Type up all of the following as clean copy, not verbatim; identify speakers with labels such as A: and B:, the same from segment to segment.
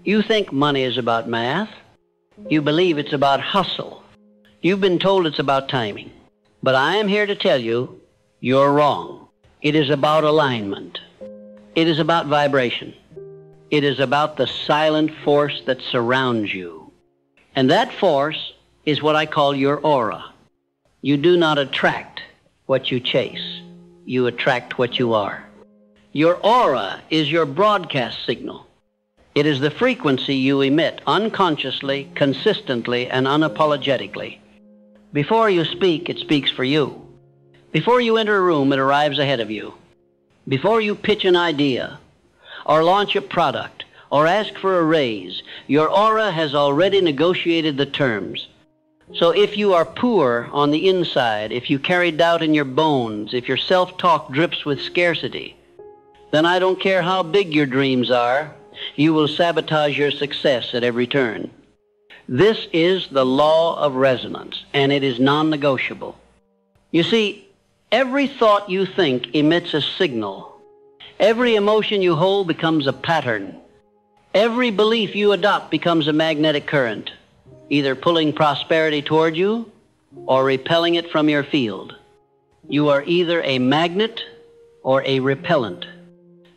A: You think money is about math. You believe it's about hustle. You've been told it's about timing. But I am here to tell you, you're wrong. It is about alignment. It is about vibration. It is about the silent force that surrounds you. And that force is what I call your aura. You do not attract what you chase. You attract what you are. Your aura is your broadcast signal. It is the frequency you emit unconsciously, consistently, and unapologetically. Before you speak, it speaks for you. Before you enter a room, it arrives ahead of you. Before you pitch an idea, or launch a product, or ask for a raise, your aura has already negotiated the terms. So if you are poor on the inside, if you carry doubt in your bones, if your self-talk drips with scarcity, then I don't care how big your dreams are, you will sabotage your success at every turn. This is the law of resonance, and it is non-negotiable. You see, every thought you think emits a signal. Every emotion you hold becomes a pattern. Every belief you adopt becomes a magnetic current, either pulling prosperity toward you or repelling it from your field. You are either a magnet or a repellent.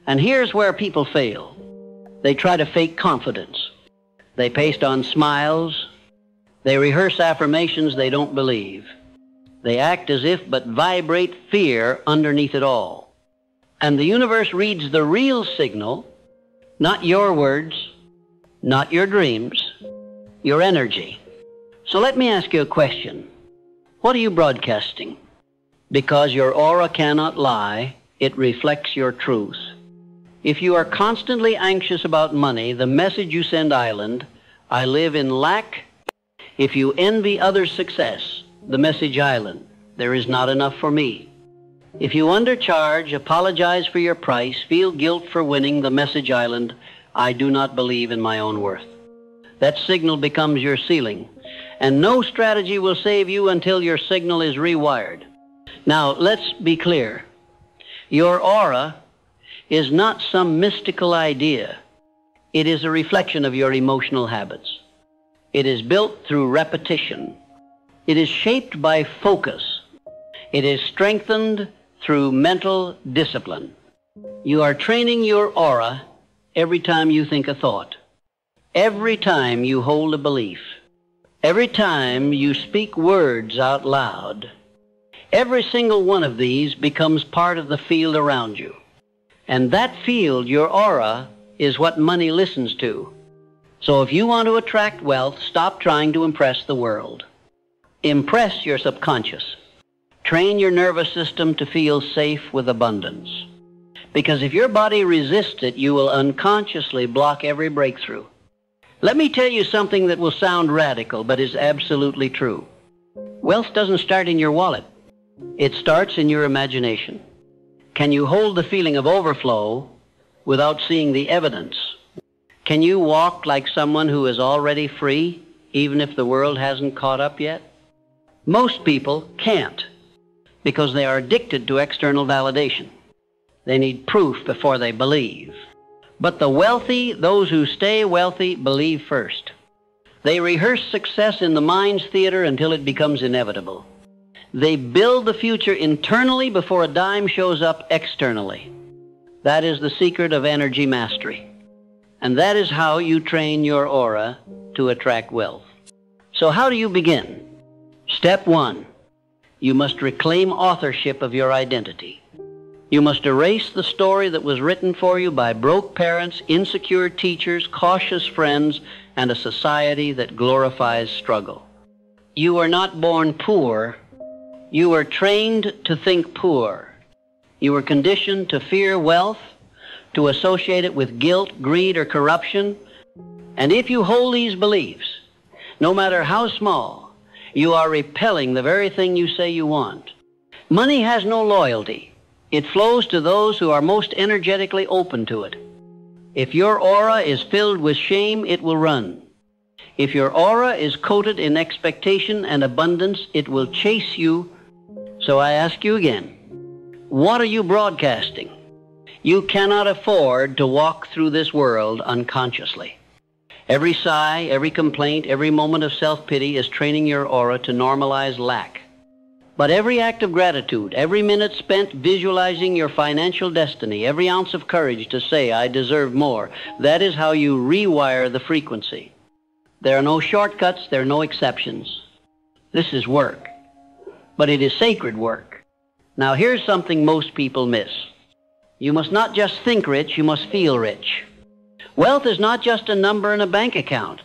A: And here's where people fail. They try to fake confidence. They paste on smiles. They rehearse affirmations they don't believe. They act as if but vibrate fear underneath it all. And the universe reads the real signal, not your words, not your dreams, your energy. So let me ask you a question. What are you broadcasting? Because your aura cannot lie, it reflects your truth. If you are constantly anxious about money, the message you send island, I live in lack. If you envy others' success, the message island, there is not enough for me. If you undercharge, apologize for your price, feel guilt for winning, the message island, I do not believe in my own worth. That signal becomes your ceiling, and no strategy will save you until your signal is rewired. Now, let's be clear. Your aura is not some mystical idea. It is a reflection of your emotional habits. It is built through repetition. It is shaped by focus. It is strengthened through mental discipline. You are training your aura every time you think a thought, every time you hold a belief, every time you speak words out loud. Every single one of these becomes part of the field around you. And that field, your aura, is what money listens to. So if you want to attract wealth, stop trying to impress the world. Impress your subconscious. Train your nervous system to feel safe with abundance. Because if your body resists it, you will unconsciously block every breakthrough. Let me tell you something that will sound radical, but is absolutely true. Wealth doesn't start in your wallet. It starts in your imagination. Can you hold the feeling of overflow without seeing the evidence? Can you walk like someone who is already free, even if the world hasn't caught up yet? Most people can't, because they are addicted to external validation. They need proof before they believe. But the wealthy, those who stay wealthy, believe first. They rehearse success in the mind's theater until it becomes inevitable. They build the future internally before a dime shows up externally. That is the secret of energy mastery. And that is how you train your aura to attract wealth. So how do you begin? Step 1, you must reclaim authorship of your identity. You must erase the story that was written for you by broke parents, insecure teachers, cautious friends, and a society that glorifies struggle. You are not born poor. You were trained to think poor. You were conditioned to fear wealth, to associate it with guilt, greed, or corruption. And if you hold these beliefs, no matter how small, you are repelling the very thing you say you want. Money has no loyalty. It flows to those who are most energetically open to it. If your aura is filled with shame, it will run. If your aura is coated in expectation and abundance, it will chase you. So I ask you again, what are you broadcasting? You cannot afford to walk through this world unconsciously. Every sigh, every complaint, every moment of self-pity is training your aura to normalize lack. But every act of gratitude, every minute spent visualizing your financial destiny, every ounce of courage to say, I deserve more, that is how you rewire the frequency. There are no shortcuts, there are no exceptions. This is work, but it is sacred work. Now here's something most people miss. You must not just think rich, you must feel rich. Wealth is not just a number in a bank account.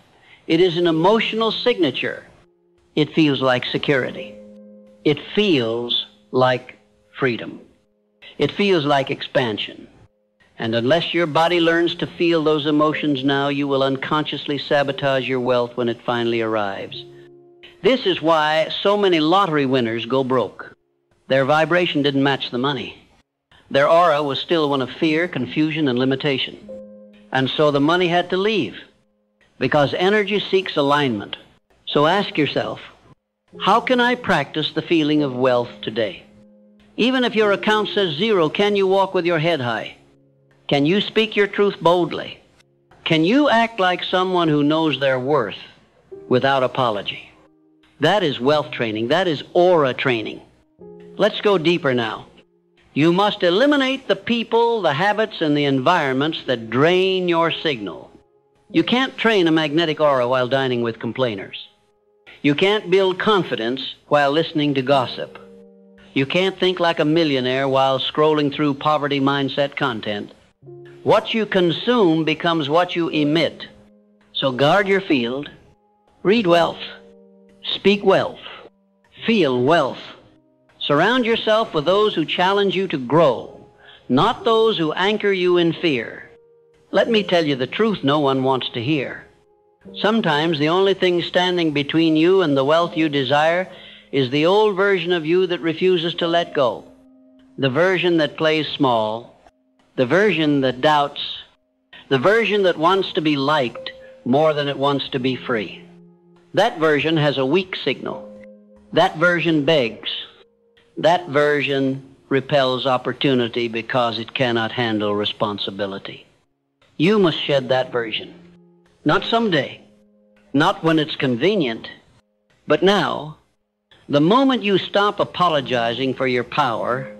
A: It is an emotional signature. It feels like security. It feels like freedom. It feels like expansion. And unless your body learns to feel those emotions now, you will unconsciously sabotage your wealth when it finally arrives. This is why so many lottery winners go broke. Their vibration didn't match the money. Their aura was still one of fear, confusion, and limitation. And so the money had to leave, because energy seeks alignment. So ask yourself, how can I practice the feeling of wealth today? Even if your account says zero, can you walk with your head high? Can you speak your truth boldly? Can you act like someone who knows their worth without apology? That is wealth training. That is aura training. Let's go deeper now. You must eliminate the people, the habits, and the environments that drain your signal. You can't train a magnetic aura while dining with complainers. You can't build confidence while listening to gossip. You can't think like a millionaire while scrolling through poverty mindset content. What you consume becomes what you emit. So guard your field. Read wealth. Speak wealth. Feel wealth. Surround yourself with those who challenge you to grow, not those who anchor you in fear. Let me tell you the truth no one wants to hear. Sometimes the only thing standing between you and the wealth you desire is the old version of you that refuses to let go, the version that plays small, the version that doubts, the version that wants to be liked more than it wants to be free. That version has a weak signal. That version begs. That version repels opportunity because it cannot handle responsibility. You must shed that version. Not someday, not when it's convenient, but now. The moment you stop apologizing for your power,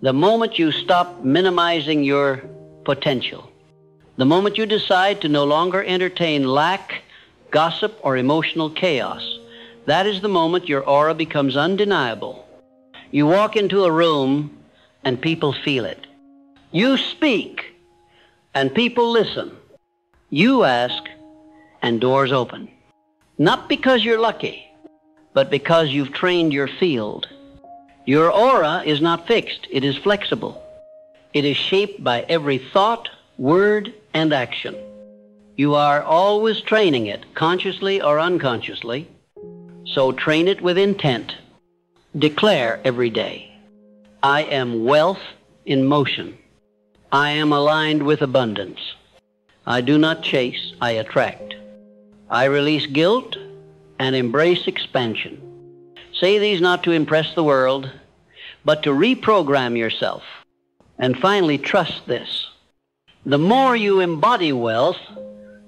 A: the moment you stop minimizing your potential, the moment you decide to no longer entertain lack, gossip, or emotional chaos, that is the moment your aura becomes undeniable. You walk into a room and people feel it. You speak and people listen. You ask and doors open. Not because you're lucky, but because you've trained your field. Your aura is not fixed. It is flexible. It is shaped by every thought, word, and action. You are always training it, consciously or unconsciously. So train it with intent. Declare every day, I am wealth in motion. I am aligned with abundance. I do not chase, I attract. I release guilt and embrace expansion. Say these not to impress the world, but to reprogram yourself. And finally, trust this. The more you embody wealth,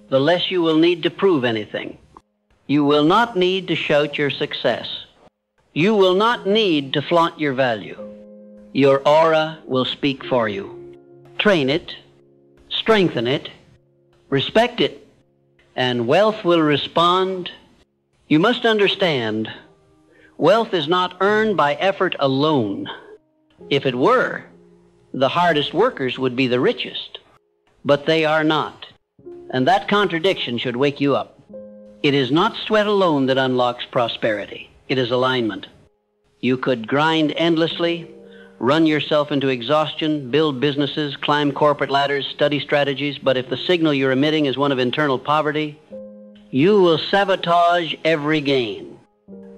A: the less you will need to prove anything. You will not need to shout your success. You will not need to flaunt your value. Your aura will speak for you. Train it, strengthen it, respect it, and wealth will respond. You must understand, wealth is not earned by effort alone. If it were, the hardest workers would be the richest. But they are not. And that contradiction should wake you up. It is not sweat alone that unlocks prosperity. It is alignment. You could grind endlessly, run yourself into exhaustion, build businesses, climb corporate ladders, study strategies, but if the signal you're emitting is one of internal poverty, you will sabotage every gain.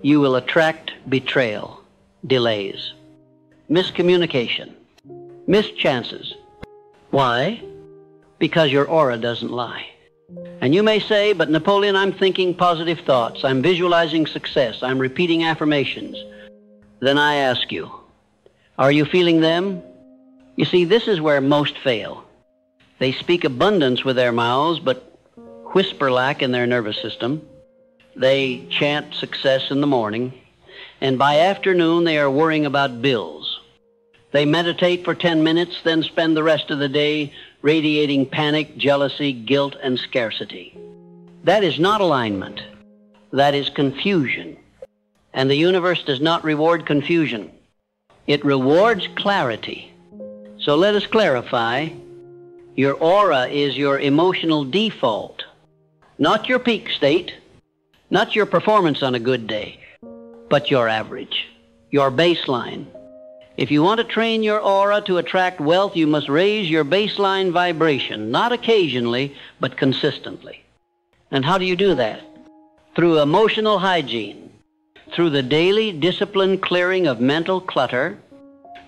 A: You will attract betrayal, delays, miscommunication, missed chances. Why? Because your aura doesn't lie. And you may say, but Napoleon, I'm thinking positive thoughts. I'm visualizing success. I'm repeating affirmations. Then I ask you, are you feeling them? You see, this is where most fail. They speak abundance with their mouths, but whisper-like in their nervous system. They chant success in the morning, and by afternoon they are worrying about bills. They meditate for 10 minutes, then spend the rest of the day radiating panic, jealousy, guilt, and scarcity. That is not alignment. That is confusion. And the universe does not reward confusion. It rewards clarity. So let us clarify. Your aura is your emotional default, not your peak state, not your performance on a good day, but your average, your baseline. If you want to train your aura to attract wealth, you must raise your baseline vibration, not occasionally, but consistently. And how do you do that? Through emotional hygiene, through the daily disciplined clearing of mental clutter,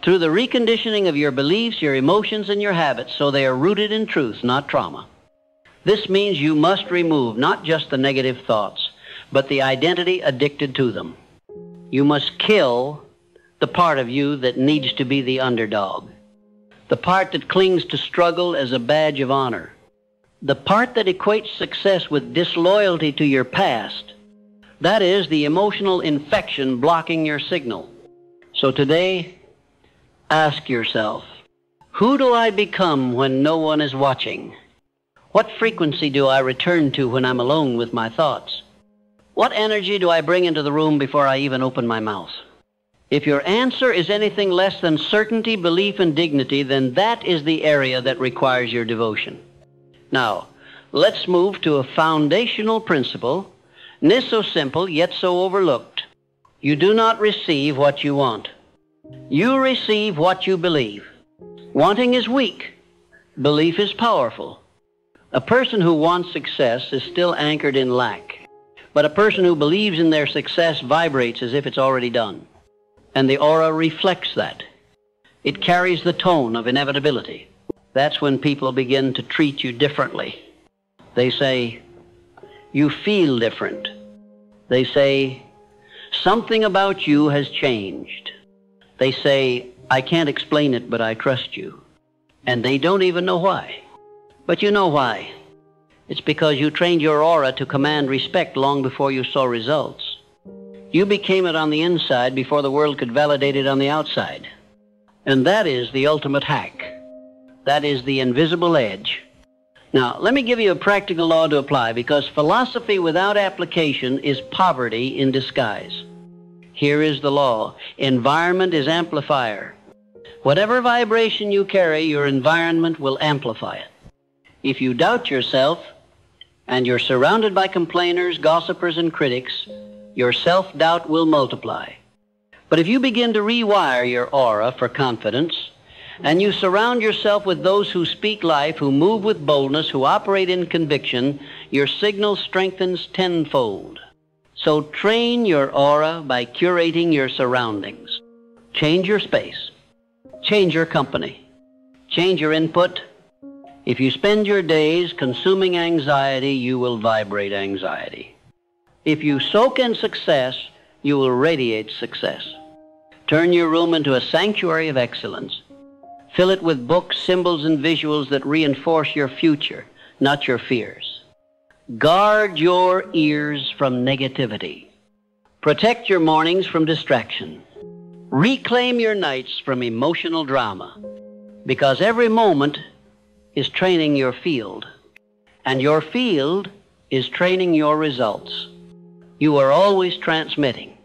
A: through the reconditioning of your beliefs, your emotions, and your habits so they are rooted in truth, not trauma. This means you must remove not just the negative thoughts, but the identity addicted to them. You must kill the part of you that needs to be the underdog, the part that clings to struggle as a badge of honor, the part that equates success with disloyalty to your past. That is the emotional infection blocking your signal. So today, ask yourself, who do I become when no one is watching? What frequency do I return to when I'm alone with my thoughts? What energy do I bring into the room before I even open my mouth? If your answer is anything less than certainty, belief, and dignity, then that is the area that requires your devotion. Now, let's move to a foundational principle, this so simple yet so overlooked. You do not receive what you want. You receive what you believe. Wanting is weak. Belief is powerful. A person who wants success is still anchored in lack. But a person who believes in their success vibrates as if it's already done. And the aura reflects that. It carries the tone of inevitability. That's when people begin to treat you differently. They say, you feel different. They say, something about you has changed. They say, I can't explain it, but I trust you. And they don't even know why. But you know why. It's because you trained your aura to command respect long before you saw results. You became it on the inside before the world could validate it on the outside. And that is the ultimate hack. That is the invisible edge. Now, let me give you a practical law to apply, because philosophy without application is poverty in disguise. Here is the law. Environment is amplifier. Whatever vibration you carry, your environment will amplify it. If you doubt yourself, and you're surrounded by complainers, gossipers, and critics, your self-doubt will multiply. But if you begin to rewire your aura for confidence, and you surround yourself with those who speak life, who move with boldness, who operate in conviction, your signal strengthens tenfold. So train your aura by curating your surroundings. Change your space. Change your company. Change your input. If you spend your days consuming anxiety, you will vibrate anxiety. If you soak in success, you will radiate success. Turn your room into a sanctuary of excellence. Fill it with books, symbols, and visuals that reinforce your future, not your fears. Guard your ears from negativity. Protect your mornings from distraction. Reclaim your nights from emotional drama, because every moment is training your field, and your field is training your results. You are always transmitting.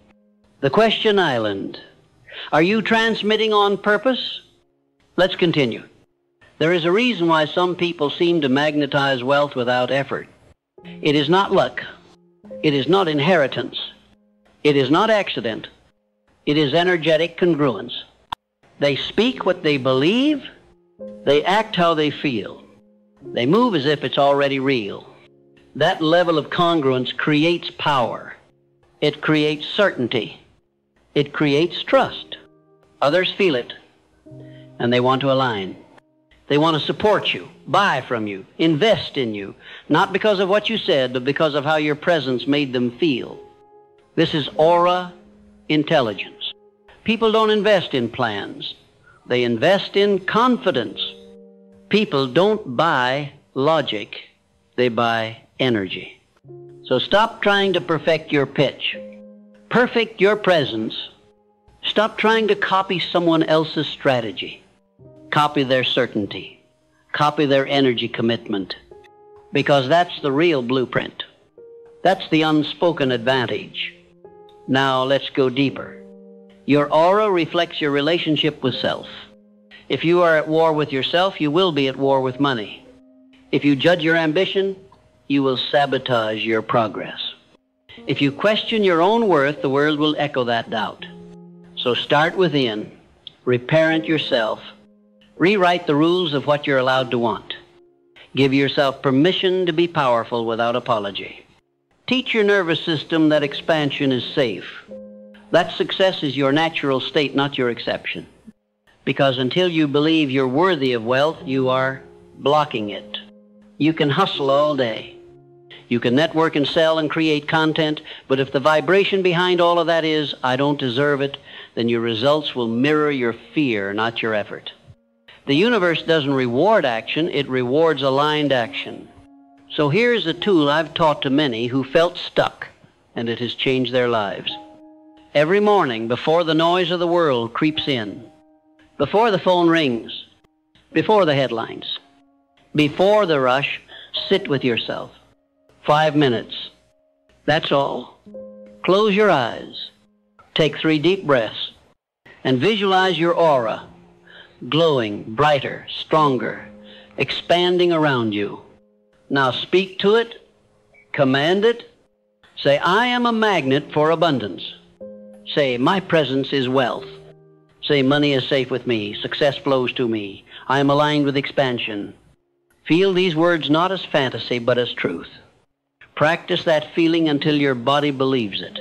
A: The question island. Are you transmitting on purpose? Let's continue. There is a reason why some people seem to magnetize wealth without effort. It is not luck. It is not inheritance. It is not accident. It is energetic congruence. They speak what they believe. They act how they feel. They move as if it's already real. That level of congruence creates power. It creates certainty. It creates trust. Others feel it, and they want to align. They want to support you, buy from you, invest in you, not because of what you said, but because of how your presence made them feel. This is aura intelligence. People don't invest in plans. They invest in confidence. People don't buy logic. They buy energy. So stop trying to perfect your pitch. Perfect your presence. Stop trying to copy someone else's strategy. Copy their certainty. Copy their energy commitment. Because that's the real blueprint. That's the unspoken advantage. Now let's go deeper. Your aura reflects your relationship with self. If you are at war with yourself, you will be at war with money. If you judge your ambition, you will sabotage your progress. If you question your own worth, the world will echo that doubt. So start within, reparent yourself, rewrite the rules of what you're allowed to want. Give yourself permission to be powerful without apology. Teach your nervous system that expansion is safe. That success is your natural state, not your exception. Because until you believe you're worthy of wealth, you are blocking it. You can hustle all day. You can network and sell and create content, but if the vibration behind all of that is, I don't deserve it, then your results will mirror your fear, not your effort. The universe doesn't reward action, it rewards aligned action. So here's a tool I've taught to many who felt stuck, and it has changed their lives. Every morning, before the noise of the world creeps in, before the phone rings, before the headlines, before the rush, sit with yourself. 5 minutes. That's all. Close your eyes. Take 3 deep breaths and visualize your aura, glowing, brighter, stronger, expanding around you. Now speak to it, command it. Say, I am a magnet for abundance. Say, my presence is wealth. Say, money is safe with me, success flows to me, I am aligned with expansion. Feel these words not as fantasy, but as truth. Practice that feeling until your body believes it.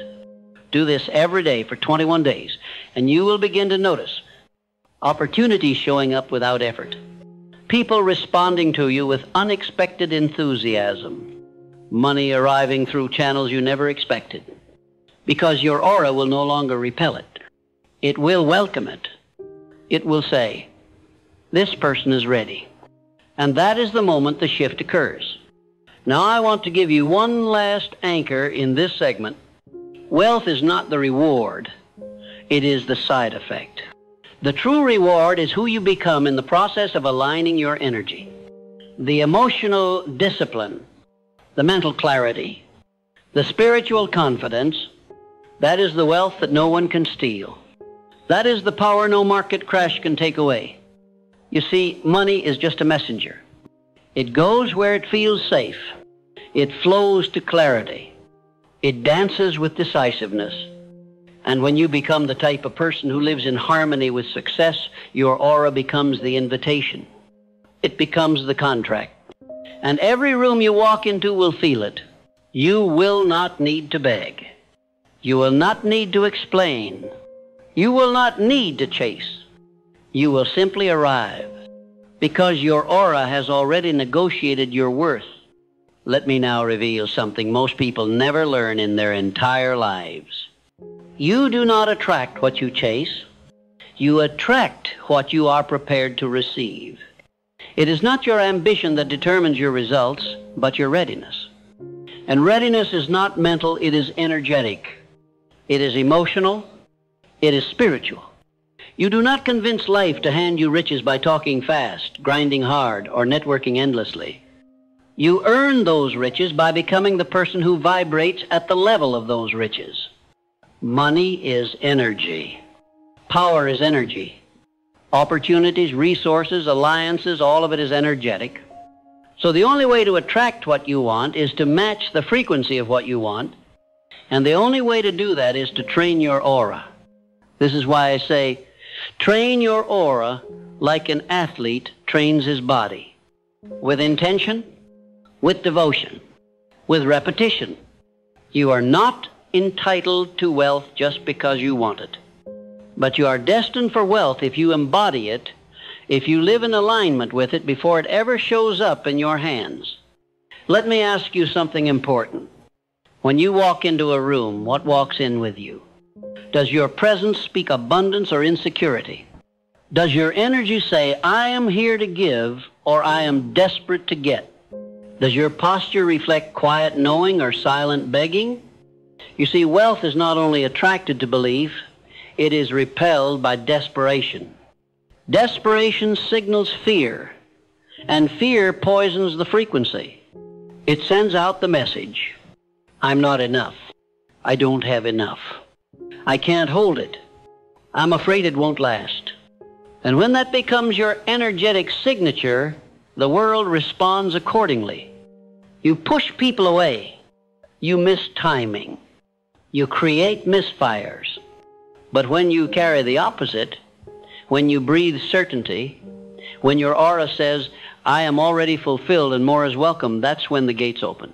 A: Do this every day for 21 days, and you will begin to notice opportunities showing up without effort. People responding to you with unexpected enthusiasm. Money arriving through channels you never expected. Because your aura will no longer repel it. It will welcome it. It will say, this person is ready. And that is the moment the shift occurs. Now I want to give you one last anchor in this segment. Wealth is not the reward. It is the side effect. The true reward is who you become in the process of aligning your energy. The emotional discipline, the mental clarity, the spiritual confidence, that is the wealth that no one can steal. That is the power no market crash can take away. You see, money is just a messenger. It goes where it feels safe. It flows to clarity. It dances with decisiveness. And when you become the type of person who lives in harmony with success, your aura becomes the invitation. It becomes the contract. And every room you walk into will feel it. You will not need to beg. You will not need to explain. You will not need to chase. You will simply arrive. Because your aura has already negotiated your worth. Let me now reveal something most people never learn in their entire lives. You do not attract what you chase. You attract what you are prepared to receive. It is not your ambition that determines your results, but your readiness. And readiness is not mental, it is energetic. It is emotional. It is spiritual. You do not convince life to hand you riches by talking fast, grinding hard, or networking endlessly. You earn those riches by becoming the person who vibrates at the level of those riches. Money is energy. Power is energy. Opportunities, resources, alliances, all of it is energetic. So the only way to attract what you want is to match the frequency of what you want. And the only way to do that is to train your aura. This is why I say, train your aura like an athlete trains his body. With intention, with devotion, with repetition. You are not entitled to wealth just because you want it. But you are destined for wealth if you embody it, if you live in alignment with it before it ever shows up in your hands. Let me ask you something important. When you walk into a room, what walks in with you? Does your presence speak abundance or insecurity? Does your energy say, I am here to give, or I am desperate to get? Does your posture reflect quiet knowing or silent begging? You see, wealth is not only attracted to belief, it is repelled by desperation. Desperation signals fear, and fear poisons the frequency. It sends out the message, I'm not enough. I don't have enough. I can't hold it. I'm afraid it won't last. And when that becomes your energetic signature, the world responds accordingly. You push people away. You miss timing. You create misfires. But when you carry the opposite, when you breathe certainty, when your aura says, I am already fulfilled and more is welcome, that's when the gates open.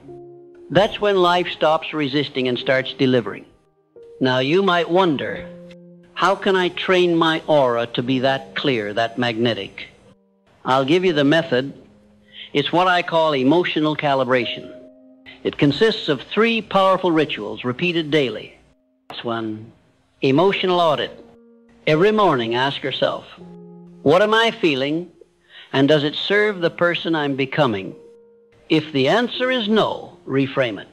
A: That's when life stops resisting and starts delivering. Now you might wonder, how can I train my aura to be that clear, that magnetic? I'll give you the method. It's what I call emotional calibration. It consists of 3 powerful rituals repeated daily. This one, emotional audit. Every morning ask yourself, what am I feeling, and does it serve the person I'm becoming? If the answer is no, reframe it.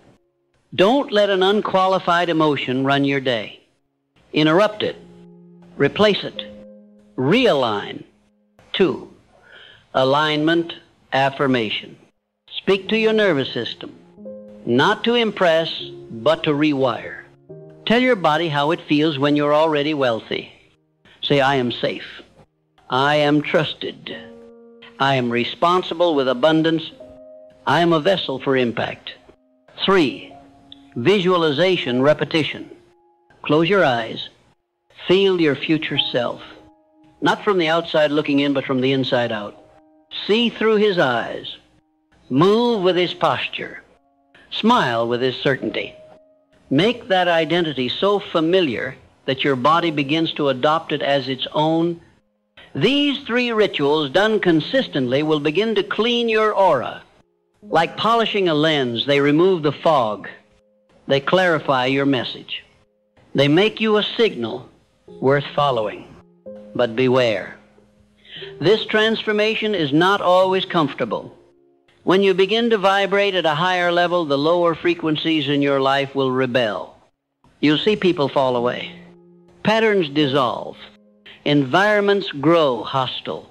A: Don't let an unqualified emotion run your day. Interrupt it. Replace it. Realign. 2, alignment, affirmation. Speak to your nervous system. Not to impress, but to rewire. Tell your body how it feels when you're already wealthy. Say, I am safe. I am trusted. I am responsible with abundance. I am a vessel for impact. 3, visualization, repetition. Close your eyes. Feel your future self. Not from the outside looking in, but from the inside out. See through his eyes. Move with his posture. Smile with his certainty. Make that identity so familiar that your body begins to adopt it as its own. These 3 rituals done consistently will begin to clean your aura. Like polishing a lens, they remove the fog. They clarify your message. They make you a signal worth following. But beware. This transformation is not always comfortable. When you begin to vibrate at a higher level, the lower frequencies in your life will rebel. You'll see people fall away. Patterns dissolve. Environments grow hostile.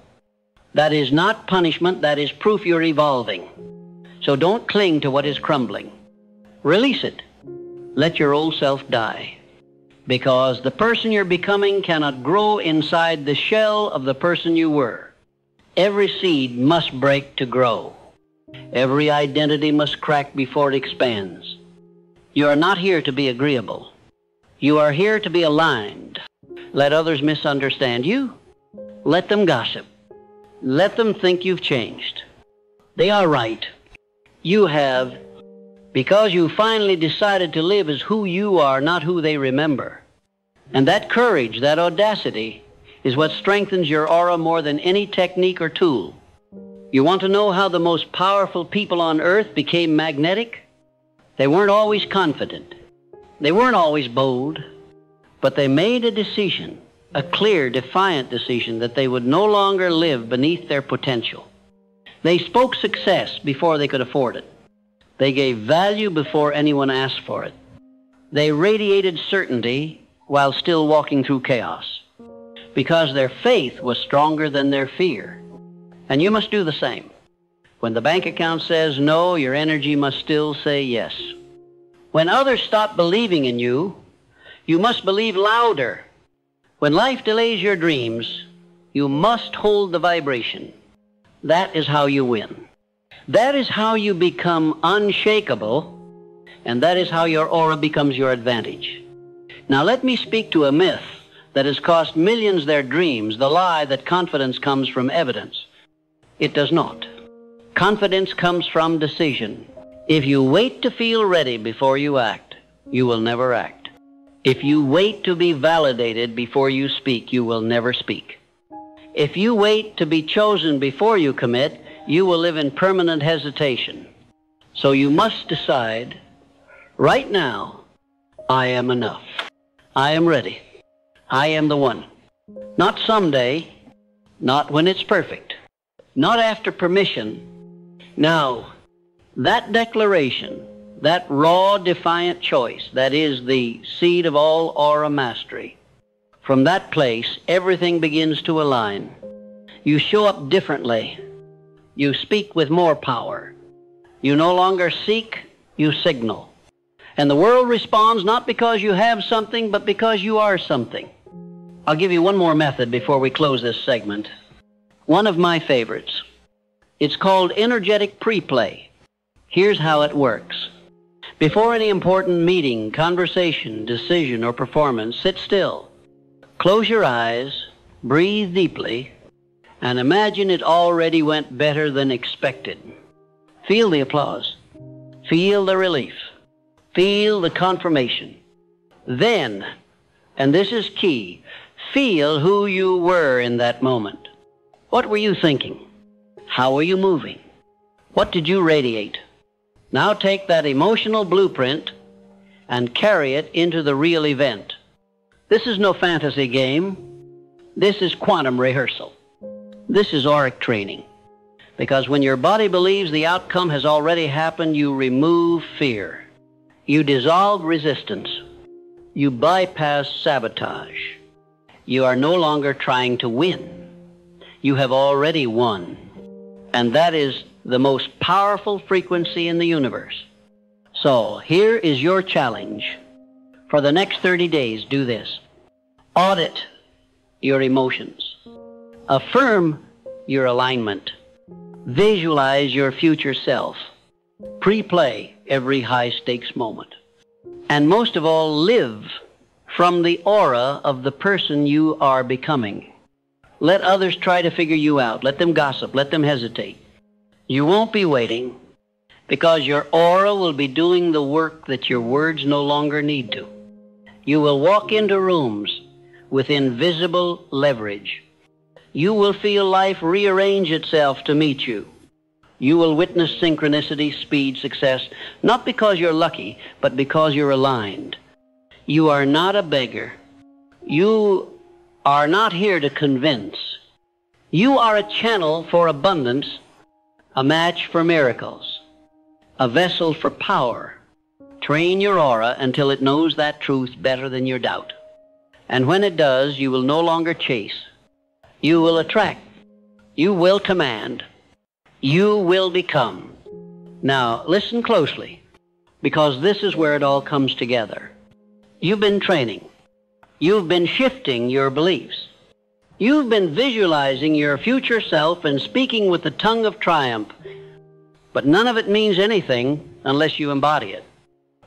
A: That is not punishment, that is proof you're evolving. So don't cling to what is crumbling. Release it. Let your old self die. Because the person you're becoming cannot grow inside the shell of the person you were. Every seed must break to grow. Every identity must crack before it expands. You are not here to be agreeable. You are here to be aligned. Let others misunderstand you. Let them gossip. Let them think you've changed. They are right. You have, because you finally decided to live as who you are, not who they remember. And that courage, that audacity, is what strengthens your aura more than any technique or tool. You want to know how the most powerful people on earth became magnetic? They weren't always confident. They weren't always bold. But they made a decision, a clear, defiant decision, that they would no longer live beneath their potential. They spoke success before they could afford it. They gave value before anyone asked for it. They radiated certainty while still walking through chaos, because their faith was stronger than their fear. And you must do the same. When the bank account says no, your energy must still say yes. When others stop believing in you, you must believe louder. When life delays your dreams, you must hold the vibration. That is how you win. That is how you become unshakable, and that is how your aura becomes your advantage. Now let me speak to a myth that has cost millions their dreams, the lie that confidence comes from evidence. It does not. Confidence comes from decision. If you wait to feel ready before you act, you will never act. If you wait to be validated before you speak, you will never speak. If you wait to be chosen before you commit, you will live in permanent hesitation. So you must decide, right now, I am enough. I am ready. I am the one. Not someday, not when it's perfect, not after permission. Now, That declaration, that raw, defiant choice, that is the seed of all aura mastery. From that place, everything begins to align. You show up differently. You speak with more power. You no longer seek, you signal. And the world responds not because you have something, but because you are something. I'll give you one more method before we close this segment. One of my favorites. It's called energetic pre-play. Here's how it works. Before any important meeting, conversation, decision, or performance, sit still. Close your eyes, breathe deeply, and imagine it already went better than expected. Feel the applause. Feel the relief. Feel the confirmation. Then, and this is key, feel who you were in that moment. What were you thinking? How were you moving? What did you radiate? Now take that emotional blueprint and carry it into the real event. This is no fantasy game. This is quantum rehearsal. This is auric training. Because when your body believes the outcome has already happened, you remove fear. You dissolve resistance. You bypass sabotage. You are no longer trying to win. You have already won. And that is the most powerful frequency in the universe. So here is your challenge. For the next 30 days, do this. Audit your emotions. Affirm your alignment. Visualize your future self. Pre-play every high-stakes moment. And most of all, live from the aura of the person you are becoming. Let others try to figure you out. Let them gossip. Let them hesitate. You won't be waiting, because your aura will be doing the work that your words no longer need to. You will walk into rooms with invisible leverage. You will feel life rearrange itself to meet you. You will witness synchronicity, speed, success, not because you're lucky, but because you're aligned. You are not a beggar. You are not here to convince. You are a channel for abundance, a match for miracles, a vessel for power. Train your aura until it knows that truth better than your doubt. And when it does, you will no longer chase. You will attract. You will command. You will become. Now, listen closely, because this is where it all comes together. You've been training. You've been shifting your beliefs. You've been visualizing your future self and speaking with the tongue of triumph. But none of it means anything unless you embody it.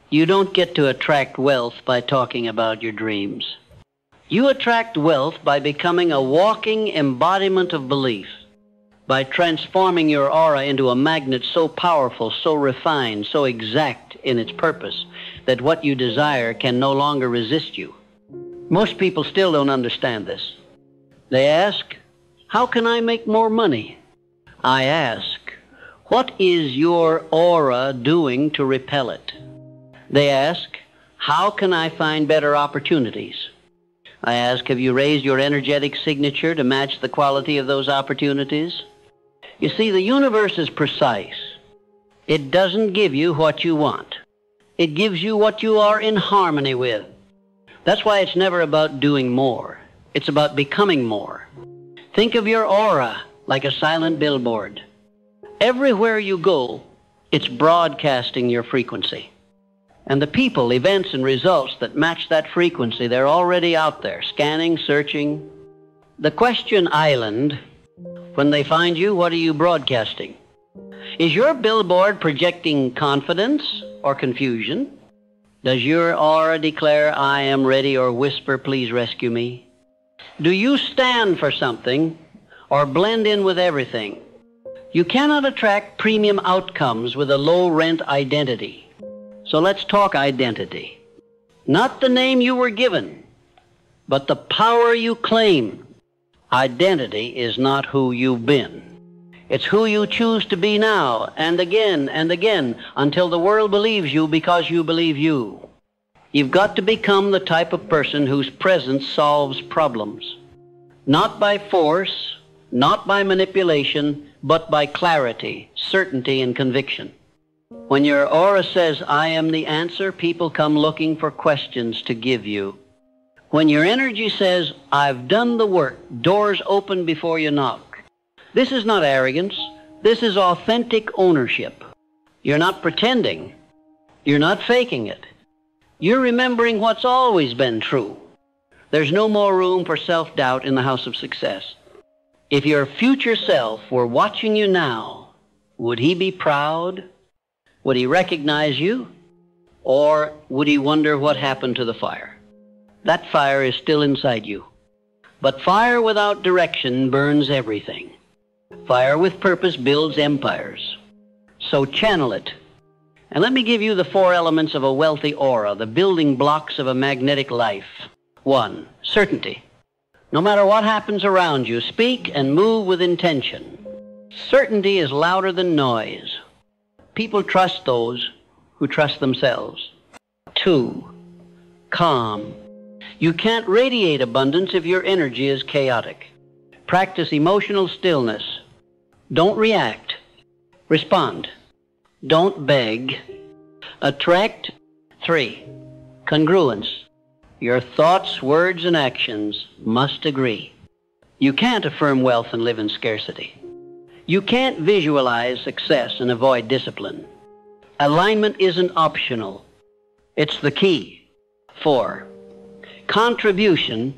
A: You don't get to attract wealth by talking about your dreams. You attract wealth by becoming a walking embodiment of belief, by transforming your aura into a magnet so powerful, so refined, so exact in its purpose, that what you desire can no longer resist you. Most people still don't understand this. They ask, how can I make more money? I ask, what is your aura doing to repel it? They ask, how can I find better opportunities? I ask, have you raised your energetic signature to match the quality of those opportunities? You see, the universe is precise. It doesn't give you what you want. It gives you what you are in harmony with. That's why it's never about doing more. It's about becoming more. Think of your aura like a silent billboard. Everywhere you go, it's broadcasting your frequency. And the people, events, and results that match that frequency, they're already out there, scanning, searching. The question island, when they find you, what are you broadcasting? Is your billboard projecting confidence or confusion? Does your aura declare, I am ready, or whisper, please rescue me? Do you stand for something or blend in with everything? You cannot attract premium outcomes with a low-rent identity. So let's talk identity. Not the name you were given, but the power you claim. Identity is not who you've been. It's who you choose to be now, and again, until the world believes you because you believe you. You've got to become the type of person whose presence solves problems. Not by force, not by manipulation, but by clarity, certainty, and conviction. When your aura says, I am the answer, people come looking for questions to give you. When your energy says, I've done the work, doors open before you knock. This is not arrogance. This is authentic ownership. You're not pretending. You're not faking it. You're remembering what's always been true. There's no more room for self-doubt in the house of success. If your future self were watching you now, would he be proud? Would he recognize you? Or would he wonder what happened to the fire? That fire is still inside you. But fire without direction burns everything. Fire with purpose builds empires. So channel it. And let me give you the 4 elements of a wealthy aura, the building blocks of a magnetic life. 1, certainty. No matter what happens around you, speak and move with intention. Certainty is louder than noise. People trust those who trust themselves. 2, calm. You can't radiate abundance if your energy is chaotic. Practice emotional stillness. Don't react. Respond. Don't beg. Attract. 3, congruence. Your thoughts, words, and actions must agree. You can't affirm wealth and live in scarcity. You can't visualize success and avoid discipline. Alignment isn't optional. It's the key. 4, contribution.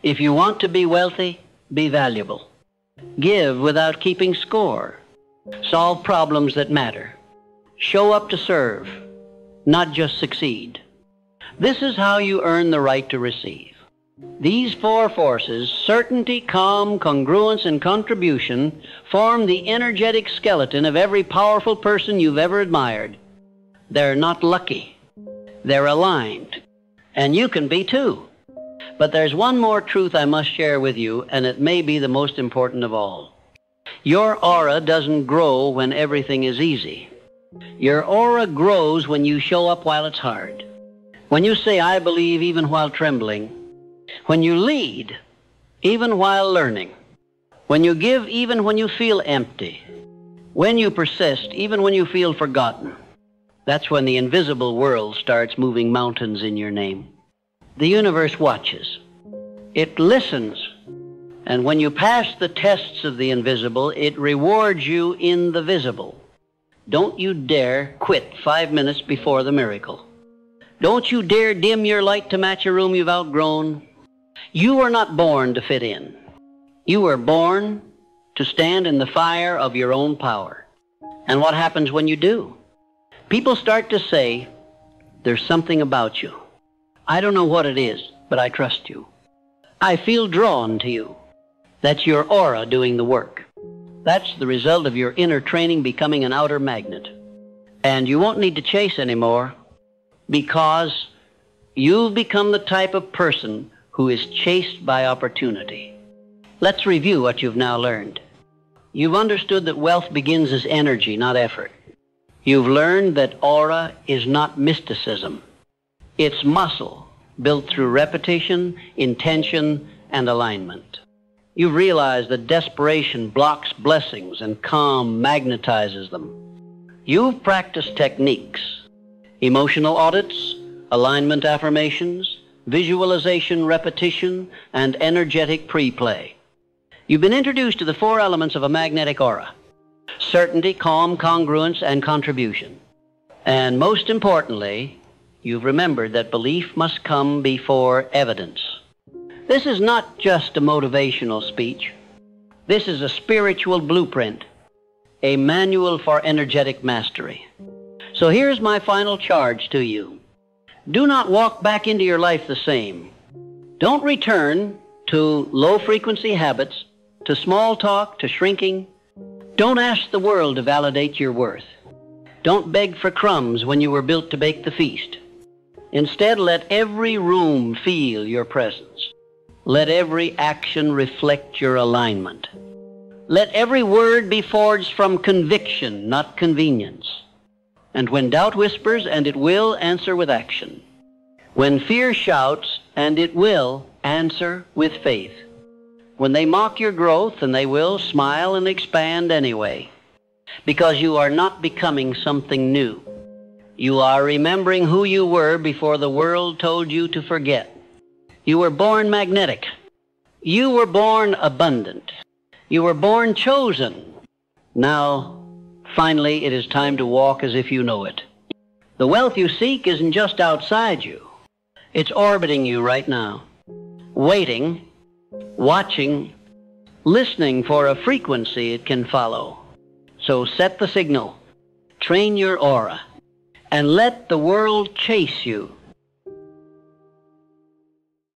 A: If you want to be wealthy, be valuable. Give without keeping score. Solve problems that matter. Show up to serve, not just succeed. This is how you earn the right to receive. These 4 forces, certainty, calm, congruence, and contribution, form the energetic skeleton of every powerful person you've ever admired. They're not lucky. They're aligned. And you can be too. But there's one more truth I must share with you, and it may be the most important of all. Your aura doesn't grow when everything is easy. Your aura grows when you show up while it's hard. When you say, I believe even while trembling. When you lead, even while learning. When you give, even when you feel empty. When you persist, even when you feel forgotten. That's when the invisible world starts moving mountains in your name. The universe watches. It listens. And when you pass the tests of the invisible, it rewards you in the visible. Don't you dare quit 5 minutes before the miracle. Don't you dare dim your light to match a room you've outgrown. You were not born to fit in. You were born to stand in the fire of your own power. And what happens when you do? People start to say, there's something about you. I don't know what it is, but I trust you. I feel drawn to you. That's your aura doing the work. That's the result of your inner training becoming an outer magnet. And you won't need to chase anymore, because you've become the type of person who is chased by opportunity. Let's review what you've now learned. You've understood that wealth begins as energy, not effort. You've learned that aura is not mysticism. It's muscle built through repetition, intention, and alignment. You've realized that desperation blocks blessings and calm magnetizes them. You've practiced techniques, emotional audits, alignment affirmations, visualization repetition, and energetic pre-play. You've been introduced to the 4 elements of a magnetic aura: certainty, calm, congruence, and contribution. And most importantly, you've remembered that belief must come before evidence. This is not just a motivational speech. This is a spiritual blueprint, a manual for energetic mastery. So here's my final charge to you. Do not walk back into your life the same. Don't return to low-frequency habits, to small talk, to shrinking. Don't ask the world to validate your worth. Don't beg for crumbs when you were built to bake the feast. Instead, let every room feel your presence. Let every action reflect your alignment. Let every word be forged from conviction, not convenience. And when doubt whispers, and it will, answer with action. When fear shouts, and it will, answer with faith. When they mock your growth, and they will, smile and expand anyway. because you are not becoming something new. You are remembering who you were before the world told you to forget. You were born magnetic. You were born abundant. You were born chosen. Now, finally, it is time to walk as if you know it. The wealth you seek isn't just outside you. It's orbiting you right now, waiting, watching, listening for a frequency it can follow. So set the signal, train your aura, and let the world chase you